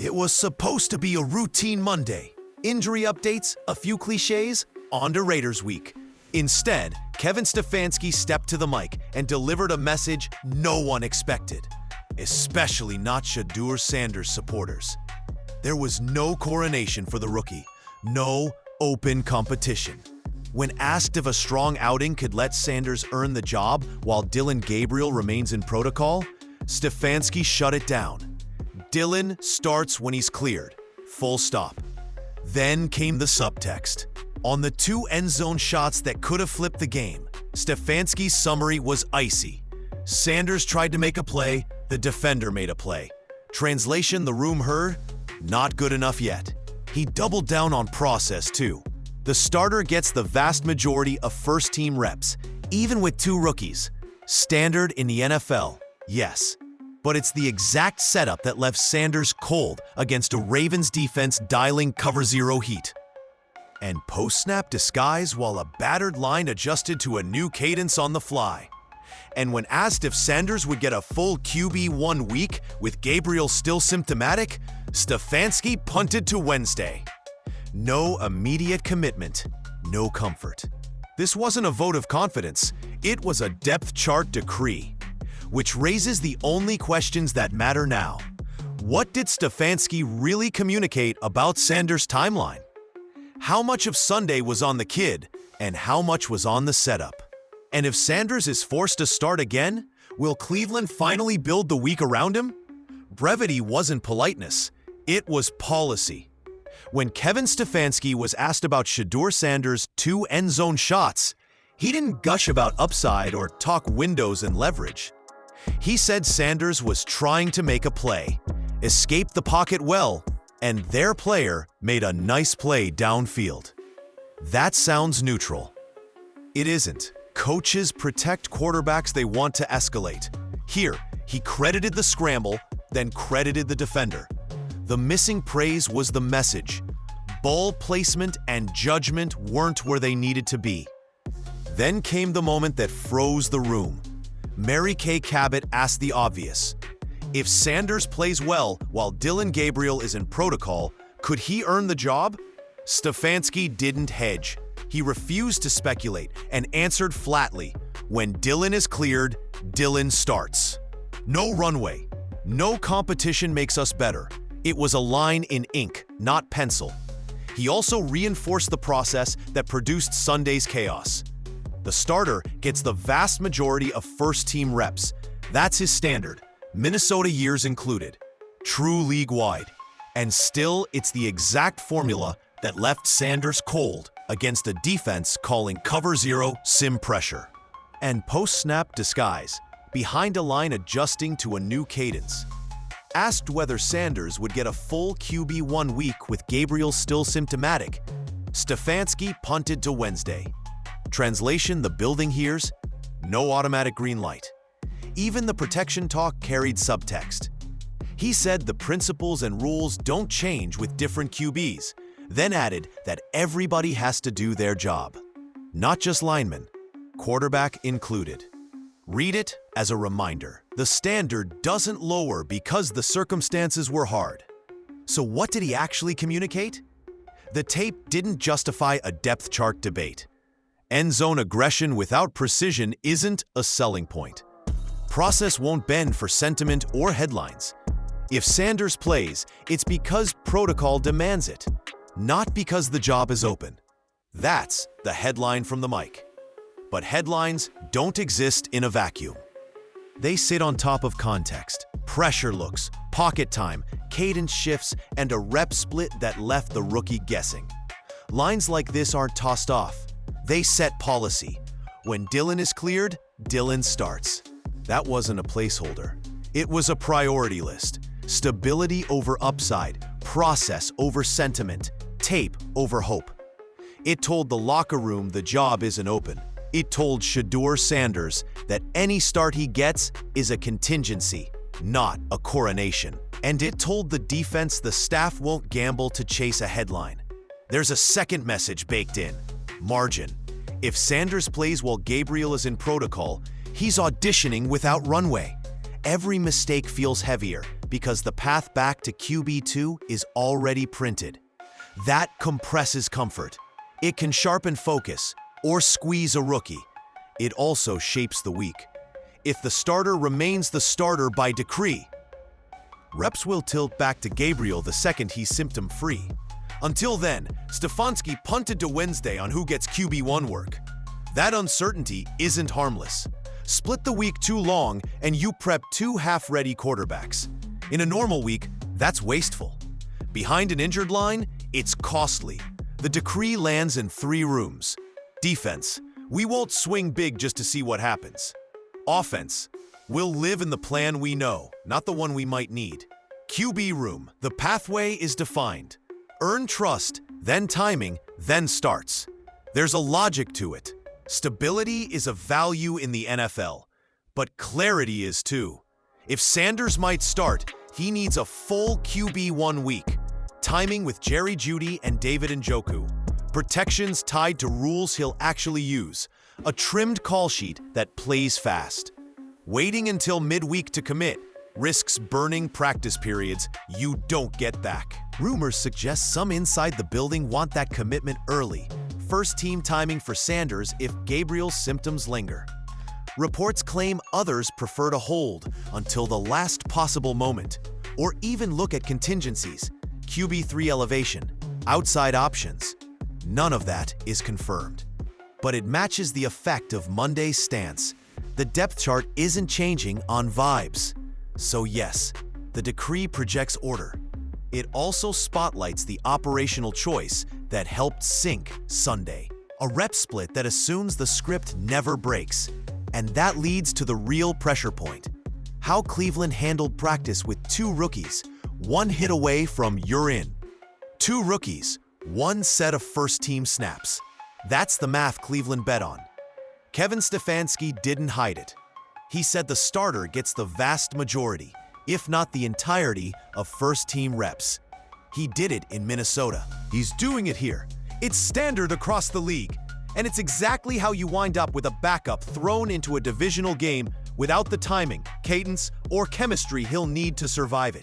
It was supposed to be a routine Monday. Injury updates, a few cliches, on to Raiders week. Instead, Kevin Stefanski stepped to the mic and delivered a message no one expected, especially not Shedeur Sanders supporters. There was no coronation for the rookie, no open competition. When asked if a strong outing could let Sanders earn the job while Dillon Gabriel remains in protocol, Stefanski shut it down. Dillon starts when he's cleared, full stop. Then came the subtext. On the two end zone shots that could have flipped the game, Stefanski's summary was icy. Sanders tried to make a play, the defender made a play. Translation the room heard, not good enough yet. He doubled down on process too. The starter gets the vast majority of first-team reps, even with two rookies. Standard in the NFL, yes. But it's the exact setup that left Sanders cold against a Ravens defense dialing cover zero heat. And post-snap disguise while a battered line adjusted to a new cadence on the fly. And when asked if Sanders would get a full QB1 week with Gabriel still symptomatic, Stefanski punted to Wednesday. No immediate commitment, no comfort. This wasn't a vote of confidence, it was a depth chart decree. Which raises the only questions that matter now. What did Stefanski really communicate about Sanders' timeline? How much of Sunday was on the kid, and how much was on the setup? And if Sanders is forced to start again, will Cleveland finally build the week around him? Brevity wasn't politeness, it was policy. When Kevin Stefanski was asked about Shedeur Sanders' two end zone shots, he didn't gush about upside or talk windows and leverage. He said Sanders was trying to make a play, escape the pocket well, and their player made a nice play downfield. That sounds neutral. It isn't. Coaches protect quarterbacks they want to escalate. Here, he credited the scramble, then credited the defender. The missing praise was the message. Ball placement and judgment weren't where they needed to be. Then came the moment that froze the room. Mary Kay Cabot asked the obvious. If Sanders plays well while Dillon Gabriel is in protocol, could he earn the job? Stefanski didn't hedge. He refused to speculate and answered flatly, when Dillon is cleared, Dillon starts. No runway. No competition makes us better. It was a line in ink, not pencil. He also reinforced the process that produced Sunday's chaos. The starter gets the vast majority of first-team reps. That's his standard, Minnesota years included. True league-wide. And still, it's the exact formula that left Sanders cold against a defense calling cover zero sim pressure. And post-snap disguise, behind a line adjusting to a new cadence. Asked whether Sanders would get a full QB1 week with Gabriel still symptomatic, Stefanski punted to Wednesday. Translation the building hears, no automatic green light. Even the protection talk carried subtext. He said the principles and rules don't change with different QBs, then added that everybody has to do their job. Not just linemen, quarterback included. Read it as a reminder. The standard doesn't lower because the circumstances were hard. So what did he actually communicate? The tape didn't justify a depth chart debate. End zone aggression without precision isn't a selling point. Process won't bend for sentiment or headlines. If Sanders plays, it's because protocol demands it, not because the job is open. That's the headline from the mic. But headlines don't exist in a vacuum. They sit on top of context, pressure looks, pocket time, cadence shifts, and a rep split that left the rookie guessing. Lines like this aren't tossed off. They set policy. When Dillon is cleared, Dillon starts. That wasn't a placeholder. It was a priority list. Stability over upside, process over sentiment, tape over hope. It told the locker room the job isn't open. It told Shedeur Sanders that any start he gets is a contingency, not a coronation. And it told the defense the staff won't gamble to chase a headline. There's a second message baked in. Margin. If Sanders plays while Gabriel is in protocol, he's auditioning without runway. Every mistake feels heavier, because the path back to QB2 is already printed. That compresses comfort. It can sharpen focus or squeeze a rookie. It also shapes the week. If the starter remains the starter by decree, reps will tilt back to Gabriel the second he's symptom-free. Until then, Stefanski punted to Wednesday on who gets QB1 work. That uncertainty isn't harmless. Split the week too long and you prep two half-ready quarterbacks. In a normal week, that's wasteful. Behind an injured line, it's costly. The decree lands in 3 rooms. Defense, we won't swing big just to see what happens. Offense, we'll live in the plan we know, not the one we might need. QB room, the pathway is defined. Earn trust, then timing, then starts. There's a logic to it. Stability is a value in the NFL, but clarity is too. If Sanders might start, he needs a full QB1 week. Timing with Jerry Jeudy and David Njoku. Protections tied to rules he'll actually use. A trimmed call sheet that plays fast. Waiting until midweek to commit risks burning practice periods you don't get back. Rumors suggest some inside the building want that commitment early. First-team timing for Sanders if Gabriel's symptoms linger. Reports claim others prefer to hold until the last possible moment, or even look at contingencies, QB3 elevation, outside options. None of that is confirmed. But it matches the effect of Monday's stance. The depth chart isn't changing on vibes. So yes, the decree projects order. It also spotlights the operational choice that helped sink Sunday. A rep split that assumes the script never breaks. And that leads to the real pressure point. How Cleveland handled practice with 2 rookies, 1 hit away from you're in. 2 rookies, 1 set of first-team snaps. That's the math Cleveland bet on. Kevin Stefanski didn't hide it. He said the starter gets the vast majority, if not the entirety, of first-team reps. He did it in Minnesota. He's doing it here. It's standard across the league. And it's exactly how you wind up with a backup thrown into a divisional game without the timing, cadence, or chemistry he'll need to survive it.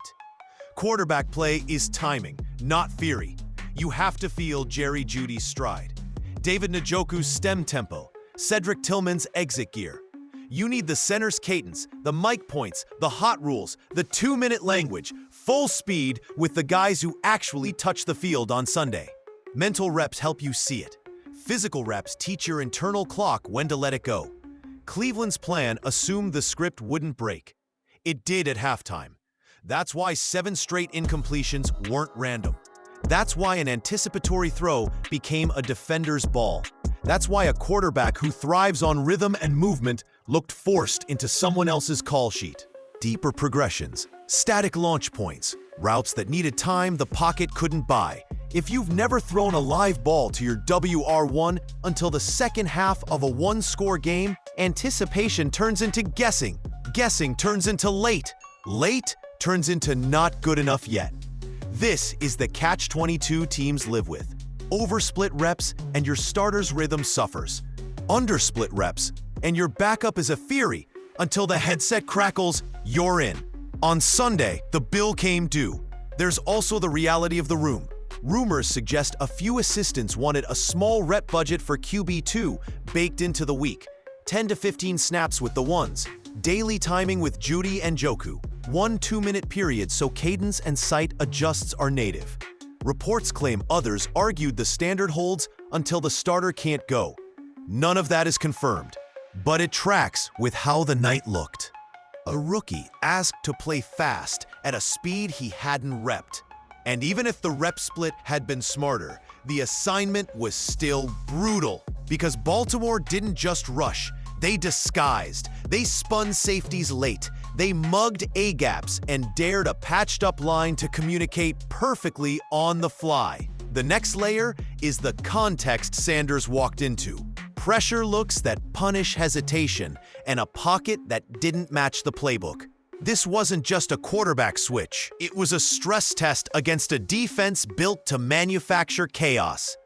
Quarterback play is timing, not theory. You have to feel Jerry Jeudy's stride, David Njoku's stem tempo, Cedric Tillman's exit gear. You need the center's cadence, the mic points, the hot rules, the 2-minute language, full speed with the guys who actually touch the field on Sunday. Mental reps help you see it. Physical reps teach your internal clock when to let it go. Cleveland's plan assumed the script wouldn't break. It did at halftime. That's why 7 straight incompletions weren't random. That's why an anticipatory throw became a defender's ball. That's why a quarterback who thrives on rhythm and movement looked forced into someone else's call sheet. Deeper progressions, static launch points, routes that needed time the pocket couldn't buy. If you've never thrown a live ball to your WR1 until the second half of a 1-score game, anticipation turns into guessing. Guessing turns into late. Late turns into not good enough yet. This is the catch-22 teams live with. Oversplit reps and your starter's rhythm suffers. Undersplit reps and your backup is a theory until the headset crackles, you're in. On Sunday, the bill came due. There's also the reality of the room. Rumors suggest a few assistants wanted a small rep budget for QB2 baked into the week. 10 to 15 snaps with the ones. Daily timing with Jeudy and Njoku. 1 2-minute period so cadence and sight adjusts are native. Reports claim others argued the standard holds until the starter can't go. None of that is confirmed, but it tracks with how the night looked. A rookie asked to play fast at a speed he hadn't repped. And even if the rep split had been smarter, the assignment was still brutal because Baltimore didn't just rush, they disguised. They spun safeties late. They mugged A-gaps and dared a patched-up line to communicate perfectly on the fly. The next layer is the context Sanders walked into. Pressure looks that punish hesitation and a pocket that didn't match the playbook. This wasn't just a quarterback switch. It was a stress test against a defense built to manufacture chaos.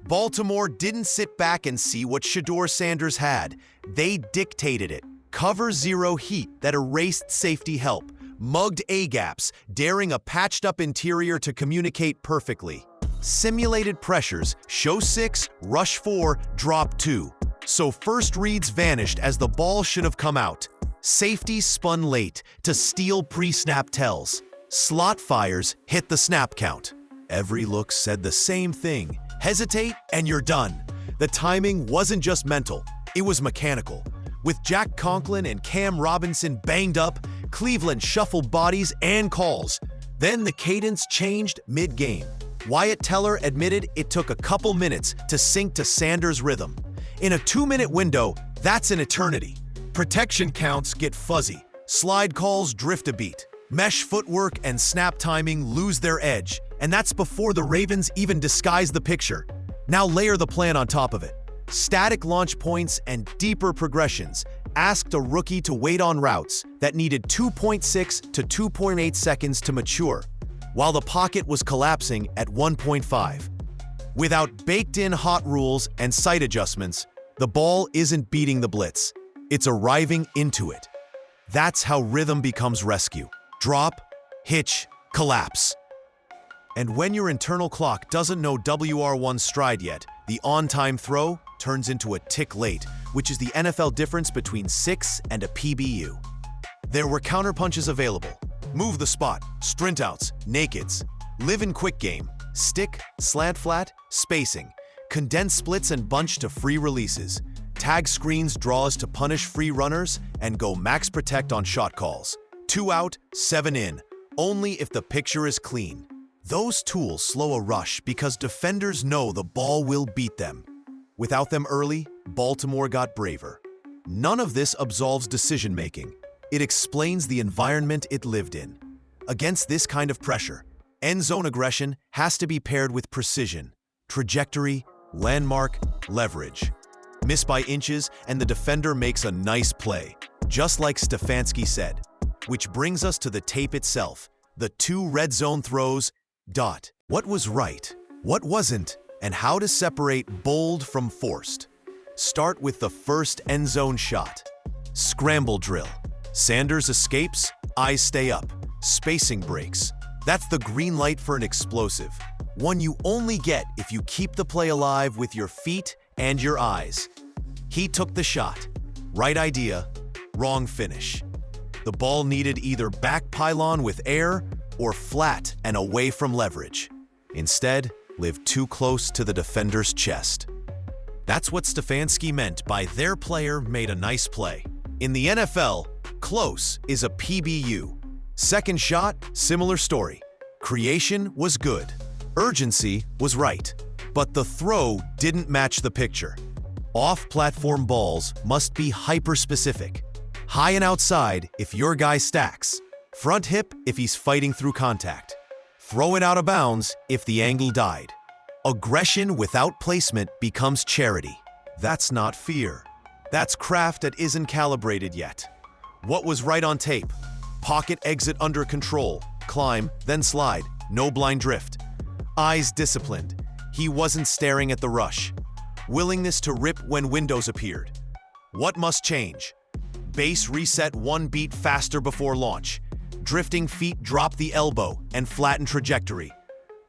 Baltimore didn't sit back and see what Shedeur Sanders had. They dictated it. Cover zero heat that erased safety help. mugged A-gaps, daring a patched-up interior to communicate perfectly. Simulated pressures, show 6, rush 4, drop 2. So first reads vanished as the ball should have come out. Safety spun late to steal pre-snap tells. Slot fires hit the snap count. Every look said the same thing. Hesitate and you're done. The timing wasn't just mental, it was mechanical. With Jack Conklin and Cam Robinson banged up, Cleveland shuffled bodies and calls. Then the cadence changed mid-game. Wyatt Teller admitted it took a couple minutes to sync to Sanders' rhythm. In a 2-minute window, that's an eternity. Protection counts get fuzzy. Slide calls drift a beat. Mesh footwork and snap timing lose their edge. And that's before the Ravens even disguise the picture. Now layer the plan on top of it. Static launch points and deeper progressions asked a rookie to wait on routes that needed 2.6 to 2.8 seconds to mature, while the pocket was collapsing at 1.5. Without baked-in hot rules and sight adjustments, the ball isn't beating the blitz. It's arriving into it. That's how rhythm becomes rescue. Drop, hitch, collapse. And when your internal clock doesn't know WR1 stride yet, the on-time throw turns into a tick late, which is the NFL difference between 6 and a PBU. There were counterpunches available. Move the spot, sprint outs, nakeds, live in quick game, stick, slant flat, spacing, condense splits and bunch to free releases, tag screens draws to punish free runners, and go max protect on shot calls. 2 out, 7 in, only if the picture is clean. Those tools slow a rush because defenders know the ball will beat them. Without them early, Baltimore got braver. None of this absolves decision-making. It explains the environment it lived in. Against this kind of pressure, end zone aggression has to be paired with precision, trajectory, landmark, leverage. Miss by inches and the defender makes a nice play, just like Stefanski said. Which brings us to the tape itself, the 2 red zone throws. What was right, what wasn't, and how to separate bold from forced. Start with the first end zone shot. Scramble drill. Sanders escapes, eyes stay up. Spacing breaks. That's the green light for an explosive. One you only get if you keep the play alive with your feet and your eyes. He took the shot. Right idea, wrong finish. The ball needed either back pylon with air or flat and away from leverage. Instead, lived too close to the defender's chest. That's what Stefanski meant by their player made a nice play. In the NFL, close is a PBU. Second shot, similar story. Creation was good. Urgency was right. But the throw didn't match the picture. Off-platform balls must be hyper-specific. High and outside if your guy stacks. Front hip if he's fighting through contact. Throw it out of bounds if the angle died. Aggression without placement becomes charity. That's not fear. That's craft that isn't calibrated yet. What was right on tape? Pocket exit under control, climb, then slide, no blind drift. Eyes disciplined. He wasn't staring at the rush. Willingness to rip when windows appeared. What must change? Base reset 1 beat faster before launch. Drifting feet drop the elbow and flatten trajectory.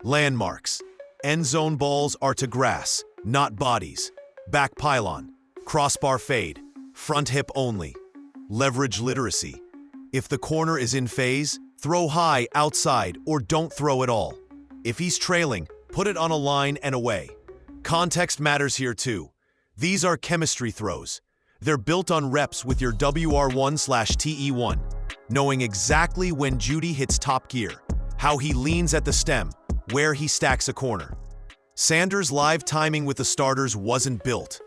Landmarks. End zone balls are to grass, not bodies. Back pylon. Crossbar fade. Front hip only. Leverage literacy. If the corner is in phase, throw high outside or don't throw at all. If he's trailing, put it on a line and away. Context matters here too. These are chemistry throws. They're built on reps with your WR1/TE1. Knowing exactly when Judy hits top gear, how he leans at the stem, where he stacks a corner. Sanders' live timing with the starters wasn't built.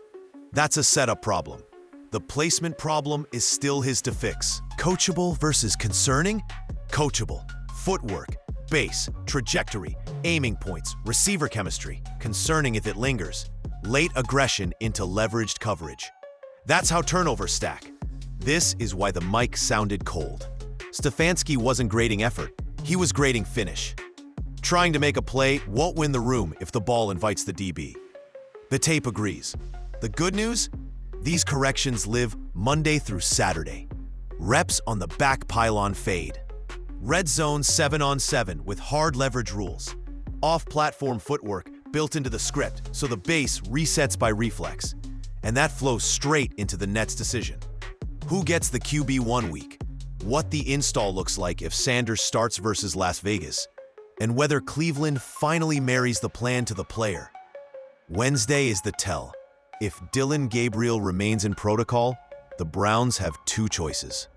That's a setup problem. The placement problem is still his to fix. Coachable versus concerning? Coachable. Footwork, base, trajectory, aiming points, receiver chemistry. Concerning if it lingers. Late aggression into leveraged coverage. That's how turnovers stack. This is why the mic sounded cold. Stefanski wasn't grading effort, he was grading finish. Trying to make a play won't win the room if the ball invites the DB. The tape agrees. The good news? These corrections live Monday through Saturday. Reps on the back pylon fade. Red zone 7-on-7 with hard leverage rules. Off-platform footwork built into the script so the base resets by reflex. And that flows straight into the net's decision. Who gets the QB1 week? What the install looks like if Sanders starts versus Las Vegas? And whether Cleveland finally marries the plan to the player. Wednesday is the tell. If Dillon Gabriel remains in protocol, the Browns have two choices.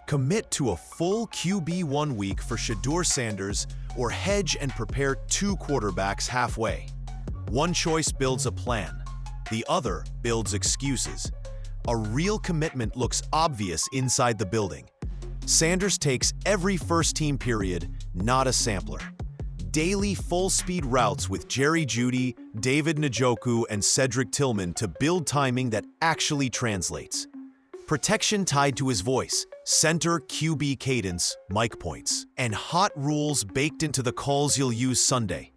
Commit to a full QB1 week for Shedeur Sanders or hedge and prepare two quarterbacks halfway. One choice builds a plan. The other builds excuses. A real commitment looks obvious inside the building. Sanders takes every first-team period, not a sampler. Daily full-speed routes with Jerry Jeudy, David Njoku, and Cedric Tillman to build timing that actually translates. Protection tied to his voice, center QB cadence, mic points, and hot rules baked into the calls you'll use Sunday.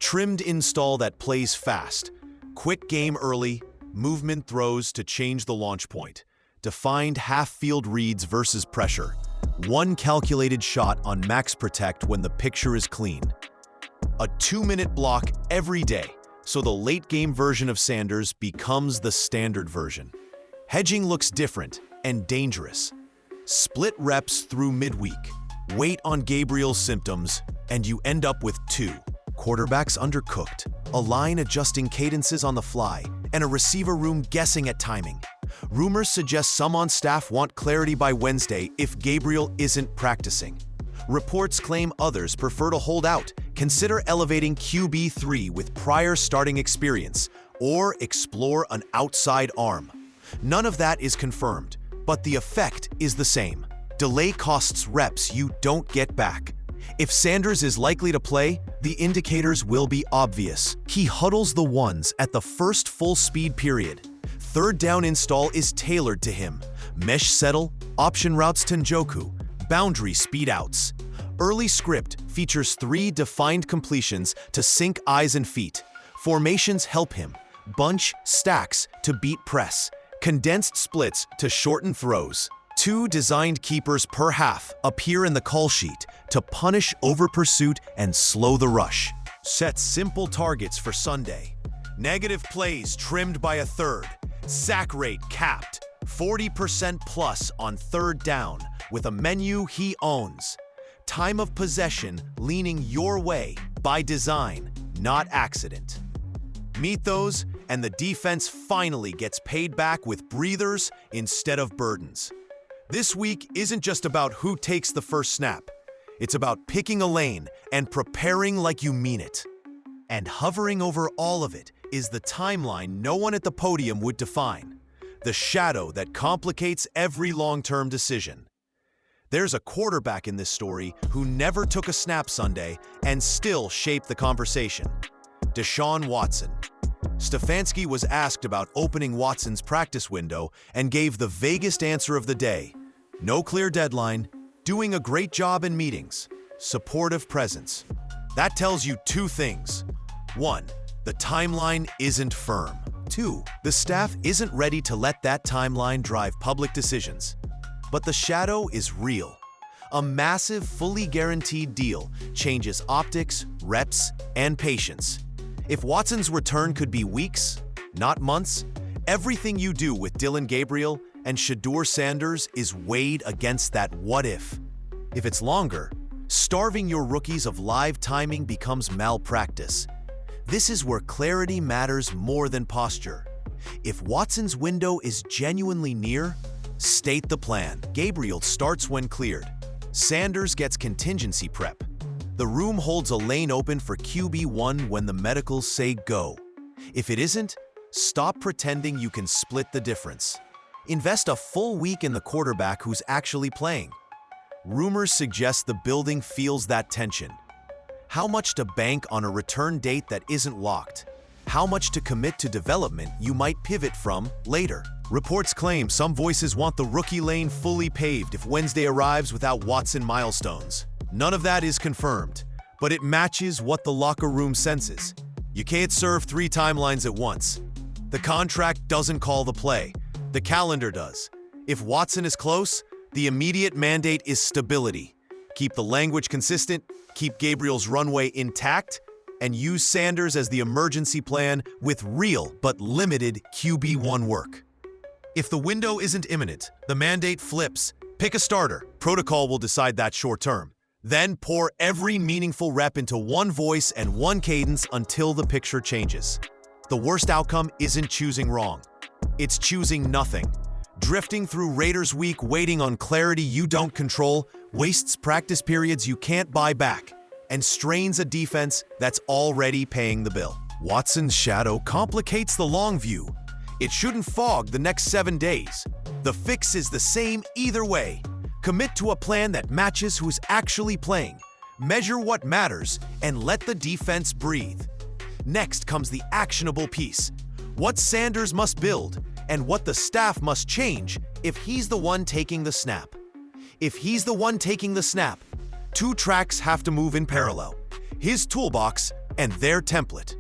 Trimmed install that plays fast. Quick game early, movement throws to change the launch point. Defined half-field reads versus pressure. One calculated shot on max protect when the picture is clean. A 2-minute block every day, so the late-game version of Sanders becomes the standard version. Hedging looks different and dangerous. Split reps through midweek. Wait on Gabriel's symptoms, and you end up with two. Quarterbacks undercooked, a line adjusting cadences on the fly, and a receiver room guessing at timing. Rumors suggest some on staff want clarity by Wednesday if Gabriel isn't practicing. Reports claim others prefer to hold out, consider elevating QB3 with prior starting experience, or explore an outside arm. None of that is confirmed, but the effect is the same. Delay costs reps you don't get back. If Sanders is likely to play, the indicators will be obvious. He huddles the ones at the first full-speed period. Third down install is tailored to him. Mesh settle, option routes to Njoku, boundary speed outs. Early script features 3 defined completions to sync eyes and feet. Formations help him. Bunch, stacks to beat press. Condensed splits to shorten throws. 2 designed keepers per half appear in the call sheet to punish over-pursuit and slow the rush. Set simple targets for Sunday. Negative plays trimmed by a third. Sack rate capped. 40% plus on third down with a menu he owns. Time of possession leaning your way by design, not accident. Meet those, and the defense finally gets paid back with breathers instead of burdens. This week isn't just about who takes the first snap. It's about picking a lane and preparing like you mean it. And hovering over all of it is the timeline no one at the podium would define. The shadow that complicates every long-term decision. There's a quarterback in this story who never took a snap Sunday and still shaped the conversation. Deshaun Watson. Stefanski was asked about opening Watson's practice window and gave the vaguest answer of the day. No clear deadline, doing a great job in meetings, supportive presence. That tells you 2 things. 1, the timeline isn't firm. 2, the staff isn't ready to let that timeline drive public decisions. But the shadow is real. A massive, fully guaranteed deal changes optics, reps, and patience. If Watson's return could be weeks, not months, everything you do with Dillon Gabriel and Shedeur Sanders is weighed against that what if. If it's longer, starving your rookies of live timing becomes malpractice. This is where clarity matters more than posture. If Watson's window is genuinely near, state the plan. Gabriel starts when cleared. Sanders gets contingency prep. The room holds a lane open for QB1 when the medicals say go. If it isn't, stop pretending you can split the difference. Invest a full week in the quarterback who's actually playing. Rumors suggest the building feels that tension. How much to bank on a return date that isn't locked? How much to commit to development you might pivot from later? Reports claim some voices want the rookie lane fully paved if Wednesday arrives without Watson milestones. None of that is confirmed, but it matches what the locker room senses. You can't serve 3 timelines at once. The contract doesn't call the play. The calendar does. If Watson is close, the immediate mandate is stability. Keep the language consistent, keep Gabriel's runway intact, and use Sanders as the emergency plan with real but limited QB1 work. If the window isn't imminent, the mandate flips. Pick a starter. Protocol will decide that short term. Then pour every meaningful rep into one voice and one cadence until the picture changes. The worst outcome isn't choosing wrong. It's choosing nothing. Drifting through Raiders Week waiting on clarity you don't control wastes practice periods you can't buy back and strains a defense that's already paying the bill. Watson's shadow complicates the long view. It shouldn't fog the next 7 days. The fix is the same either way. Commit to a plan that matches who's actually playing. Measure what matters and let the defense breathe. Next comes the actionable piece. What Sanders must build and what the staff must change if he's the one taking the snap. If he's the one taking the snap, 2 tracks have to move in parallel. His toolbox and their template.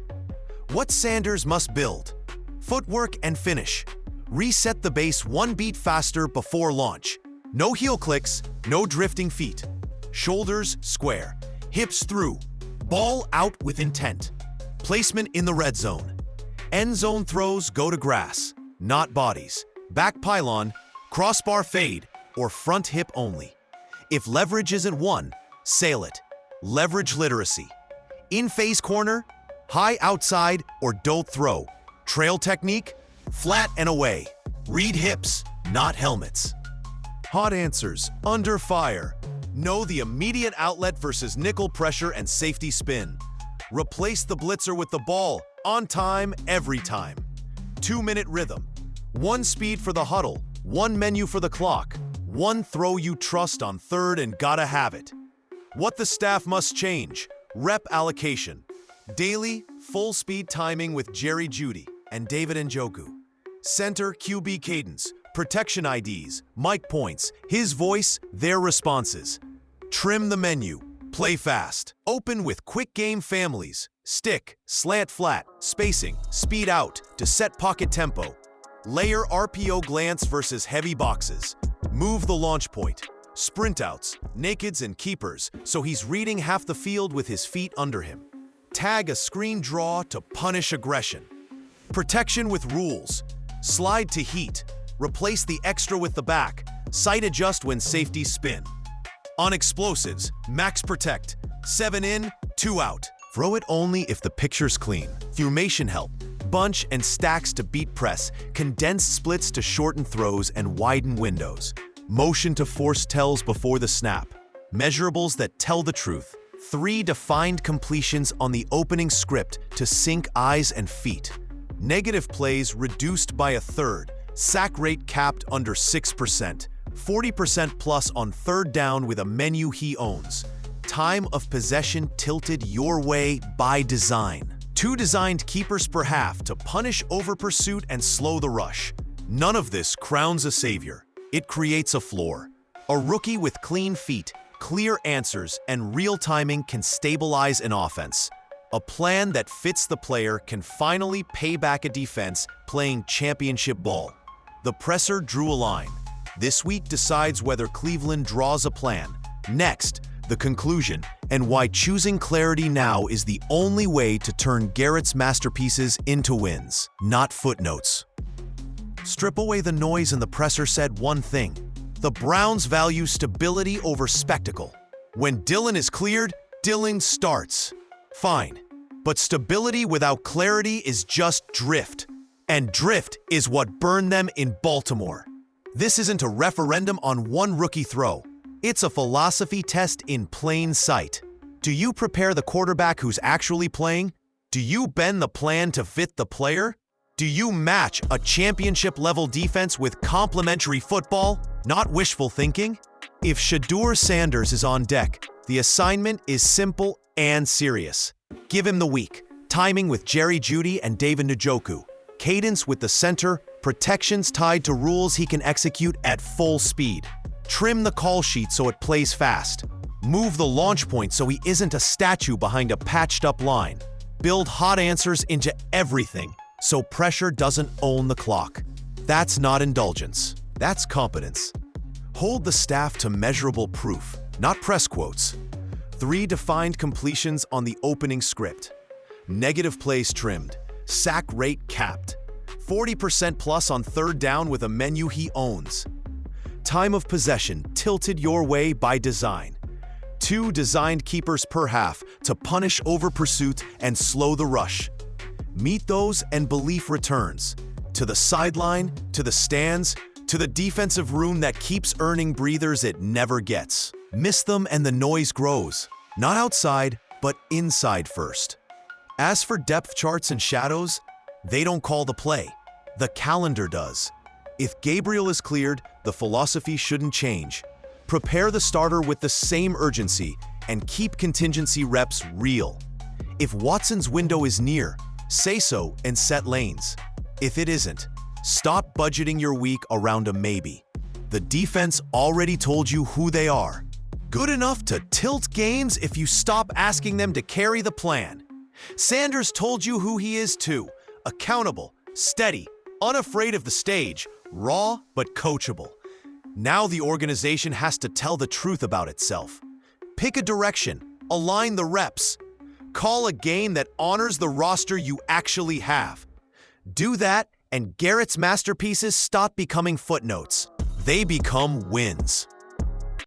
What Sanders must build. Footwork and finish. Reset the base 1 beat faster before launch. No heel clicks, no drifting feet. Shoulders square, hips through, ball out with intent. Placement in the red zone. End zone throws go to grass, not bodies. Back pylon, crossbar fade, or front hip only. If leverage isn't one, sail it. Leverage literacy. In-phase corner, high outside, or don't throw. Trail technique, flat and away. Read hips, not helmets. Hot answers, under fire. Know the immediate outlet versus nickel pressure and safety spin. Replace the blitzer with the ball, on time, every time. 2-minute rhythm. 1 speed for the huddle, 1 menu for the clock, 1 throw you trust on third and gotta have it. What the staff must change, rep allocation. Daily, full-speed timing with Jerry Jeudy and David Njoku. Center QB cadence, protection IDs, mic points, his voice, their responses. Trim the menu, play fast. Open with quick game families, stick, slant flat, spacing, speed out to set pocket tempo. Layer RPO glance versus heavy boxes. Move the launch point. Sprint outs, nakeds and keepers, so he's reading half the field with his feet under him. Tag a screen draw to punish aggression. Protection with rules. Slide to heat. Replace the extra with the back. Sight adjust when safeties spin. On explosives, max protect. 7 in, 2 out. Throw it only if the picture's clean. Formation help. Bunch and stacks to beat press. Condensed splits to shorten throws and widen windows. Motion to force tells before the snap. Measurables that tell the truth. 3 defined completions on the opening script to sync eyes and feet. Negative plays reduced by 1/3. Sack rate capped under 6%. 40% plus on third down with a menu he owns. Time of possession tilted your way by design. 2 designed keepers per half to punish over pursuit and slow the rush. None of this crowns a savior. It creates a floor. A rookie with clean feet, clear answers, and real timing can stabilize an offense. A plan that fits the player can finally pay back a defense playing championship ball. The presser drew a line. This week decides whether Cleveland draws a plan. Next, the conclusion, and why choosing clarity now is the only way to turn Garrett's masterpieces into wins, not footnotes. Strip away the noise and the presser said one thing. The Browns value stability over spectacle. When Dylan is cleared, Dylan starts. Fine, but stability without clarity is just drift. And drift is what burned them in Baltimore. This isn't a referendum on one rookie throw. It's a philosophy test in plain sight. Do you prepare the quarterback who's actually playing? Do you bend the plan to fit the player? Do you match a championship-level defense with complementary football, not wishful thinking? If Shedeur Sanders is on deck, the assignment is simple and serious. Give him the week. Timing with Jerry Jeudy and David Njoku. Cadence with the center, protections tied to rules he can execute at full speed. Trim the call sheet so it plays fast. Move the launch point so he isn't a statue behind a patched-up line. Build hot answers into everything so pressure doesn't own the clock. That's not indulgence. That's competence. Hold the staff to measurable proof. not press quotes. 3 defined completions on the opening script. Negative plays trimmed. Sack rate capped. 40% plus on third down with a menu he owns. Time of possession tilted your way by design. 2 designed keepers per half to punish over pursuit and slow the rush. Meet those and belief returns. To the sideline, to the stands, to the defensive room that keeps earning breathers it never gets. Miss them and the noise grows. Not outside, but inside first. As for depth charts and shadows, they don't call the play. The calendar does. If Gabriel is cleared, the philosophy shouldn't change. Prepare the starter with the same urgency and keep contingency reps real. If Watson's window is near, say so and set lanes. If it isn't, stop budgeting your week around a maybe. The defense already told you who they are. Good enough to tilt games if you stop asking them to carry the plan. Sanders told you who he is too. Accountable, steady, unafraid of the stage, raw but coachable. Now the organization has to tell the truth about itself. Pick a direction, align the reps, call a game that honors the roster you actually have. Do that, and Garrett's masterpieces stop becoming footnotes. They become wins.